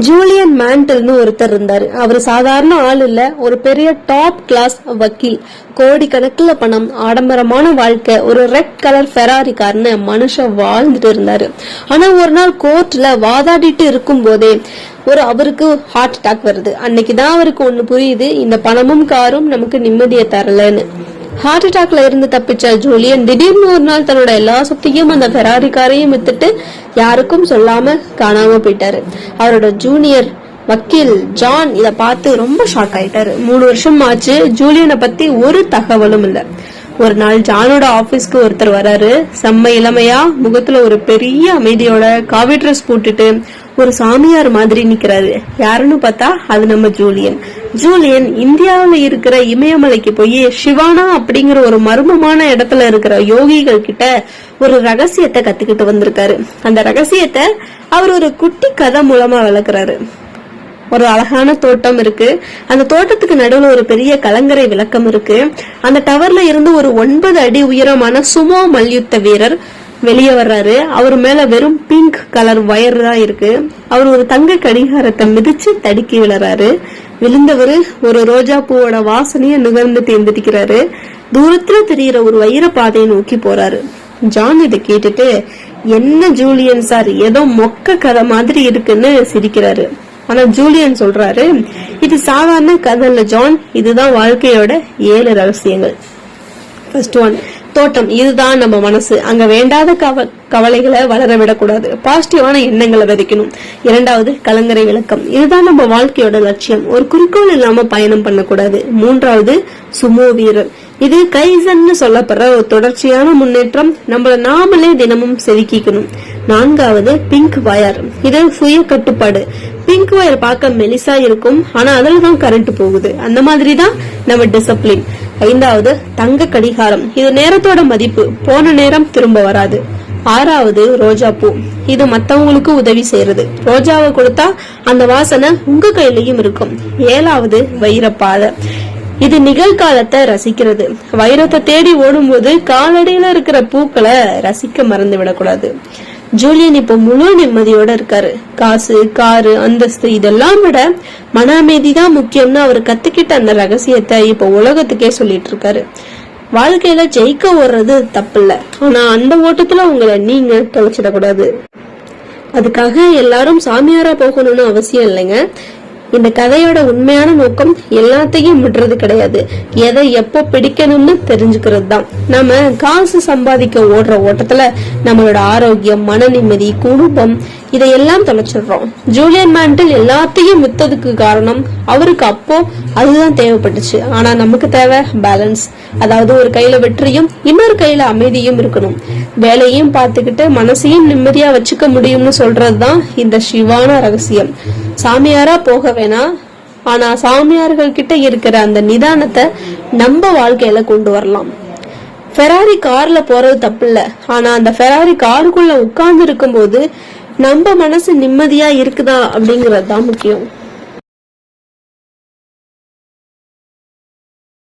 Julian மேண்டல்னு ஒருத்தர் இருந்தாரு. அவர் சாதாரண ஆள் இல்ல, ஒரு பெரிய டாப் கிளாஸ் வக்கீல். கோடிக்கணக்கில் பணம், ஆடம்பரமான வாழ்க்கை, ஒரு ரெட் கலர் ஃபெராரி கார்னு மனுஷன் வாழ்ந்துட்டு இருந்தாரு. ஆனா ஒரு நாள் கோர்ட்ல வாதாடிட்டு இருக்கும் போதே அவருக்கு ஹார்ட் அட்டாக் வருது. அன்னைக்குதான் அவருக்கு ஒண்ணு புரியுது, இந்த பணமும் காரும் நமக்கு நிம்மதியை தரலன்னு. ஹார்ட் அட்டாக்ல இருந்து தப்பிச்ச ஜூலியன் திடீர்னு ஒரு நாள் தன்னோட எல்லா சொத்தையும் அந்த ஃபெராரி காரையும் வித்துட்டு யாருக்கும் சொல்லாம காணாம போயிட்டாரு. அவரோட ஜூனியர் வக்கீல் ஜான் இத பார்த்து ரொம்ப ஷாக் ஆயிட்டாரு. 3 வருஷம் ஆச்சு, ஜூலியனை பத்தி ஒரு தகவலும் இல்ல. ஒரு நாள் ஜானோட ஆபீஸ்க்கு ஒருத்தர் வராரு. செம்ம இளமையா, முகத்துல ஒரு பெரிய அமைதியோட, காவி ட்ரெஸ் போட்டுட்டு ஒரு சாமியார் மாதிரி நிக்கிறாரு. யாருன்னு பார்த்தா அது நம்ம ஜூலியன். ஜூலியன் இந்தியாவில இருக்கிற இமயமலைக்கு போய் சிவானா அப்படிங்கிற ஒரு மர்மமான இடத்துல இருக்கிற யோகிகள் கிட்ட ஒரு ரகசியத்தை கத்துக்கிட்டு வந்திருக்காரு. அந்த ரகசியத்தை அவர் ஒரு குட்டி கதை மூலமா விளக்குறாரு. ஒரு அழகான தோட்டம் இருக்கு. அந்த தோட்டத்துக்கு நடுவுல ஒரு பெரிய கலங்கரை விளக்கம் இருக்கு. அந்த டவர்ல இருந்து ஒரு 9 அடி உயரமான சுமோ மல்யுத்த வீரர் வெளியே வர்றாரு. அவர் மேல வெறும் பிங்க் கலர் வயர் தான் இருக்கு. அவர் ஒரு தங்க கடிகாரத்தை மிதிச்சு தடுக்கி விழறாரு. விழுந்தவரு ஒரு ரோஜா பூவோட வாசனைய நுகர்ந்து தேர்ந்தெடுக்கிறாரு. தூரத்துல தெரிகிற ஒரு வைர பாதையை நோக்கி போறாரு. ஜான் இதை கேட்டுட்டு, என்ன ஜூலியன் சார், ஏதோ மொக்க கதை மாதிரி இருக்குன்னு சிரிக்கிறாரு. ஆனா ஜூலியன் சொல்றாரு, இது சாதாரண கதை இல்ல ஜான், இதுதான் வாழ்க்கையோட 7 ரகசியங்கள். ஃபர்ஸ்ட் ஒன், தோட்டம். இதுதான் நம்ம மனசு. அங்க வேண்டாத கவலைகளை வளர விடக்கூடாது, பாசிட்டிவான எண்ணங்களை விதைக்கணும். 2வது, கலங்கரை விளக்கம். இதுதான் நம்ம வாழ்க்கையோட லட்சியம், ஒரு குறிக்கோள் இல்லாம பயணம் பண்ணக்கூடாது. 3வது, சுமோ வீரர். இது கைசன்னு சொல்லப்படுற ஒரு தொடர்ச்சியான முன்னேற்றம், நம்மள நாமளே தினமும் செதுக்கிக்கணும். 4வது, பிங்க் வயர். இது சுய கட்டுப்பாடு. பிங்க் வயர் பார்க்க மெலிசா இருக்கும், ஆனா அதுலதான் கரண்ட் போகுது. அந்த மாதிரிதான் நம்ம டிசிப்ளின். 5வது, தங்க கடிகாரம். இது நேரத்தோட மதிப்பு, போன நேரம் திரும்ப வராது. 6வது, ரோஜா பூ. இது மத்தவங்களுக்கு உதவி செய்யறது. ரோஜாவை கொடுத்தா அந்த வாசனை உங்க கையிலயும் இருக்கும். 7வது, வைரப்பாதை. இது நிகழ்காலத்தை ரசிக்கிறது. வைரத்தை தேடி ஓடும் போது காலடியில இருக்கிற பூக்களை ரசிக்க மறந்து விடக்கூடாது. ஜூலியன் இப்ப முழு நிம்மதியோட இருக்காரு. காசு, காரு, அந்தஸ்து இதெல்லாம் விட மன அமைதிதான் முக்கியம்னு அவர் கத்துக்கிட்ட அந்த ரகசியத்தை இப்ப உலகத்துக்கே சொல்லிட்டு இருக்காரு. வாழ்க்கையில ஜெயிக்க ஓடுறது தப்பு இல்ல, ஆனா அந்த ஓட்டத்துல உங்களை நீங்க தொலைச்சிடக்கூடாது. அதுக்காக எல்லாரும் சாமியாரா போகணும்னு அவசியம் இல்லைங்க. இந்த கதையோட உண்மையான நோக்கம் எல்லாத்தையும் விடுறது கிடையாது, எதை எப்போ பிடிக்கணும்னு தெரிஞ்சுக்கிறது தான். நம்ம காசு சம்பாதிக்க ஓடுற ஓட்டத்துல நம்மளோட ஆரோக்கியம், மன நிம்மதி, குடும்பம் இதையெல்லாம் தொலைச்சிடுறோம். ஜூலியன் மேண்டல் எல்லாத்தையும் வித்ததுக்கு காரணம் அவருக்கு அப்போ அதுதான் தேவைப்பட்டுச்சு. ஆனா நமக்கு தேவை பேலன்ஸ். அதாவது ஒரு கையில வெற்றியும் இன்னொரு கையில அமைதியும் இருக்கணும். வேலையும் பார்த்துக்கிட்டு மனசையும் நிம்மதியா வச்சுக்க முடியும்னு சொல்றதுதான் இந்த சிவான ரகசியம். சாமியாரா போக வேணாம், ஆனா சாமியார்கள் கிட்ட இருக்கிற அந்த நிதானத்தை நம்ம வாழ்க்கையில கொண்டு வரலாம். ஃபெராரி கார்ல போறது தப்பு இல்ல, ஆனா அந்த ஃபெராரி காருக்குள்ள உட்கார்ந்து இருக்கும் போது நம்ம மனசு நிம்மதியா இருக்குதா அப்படிங்கறது தான் முக்கியம்.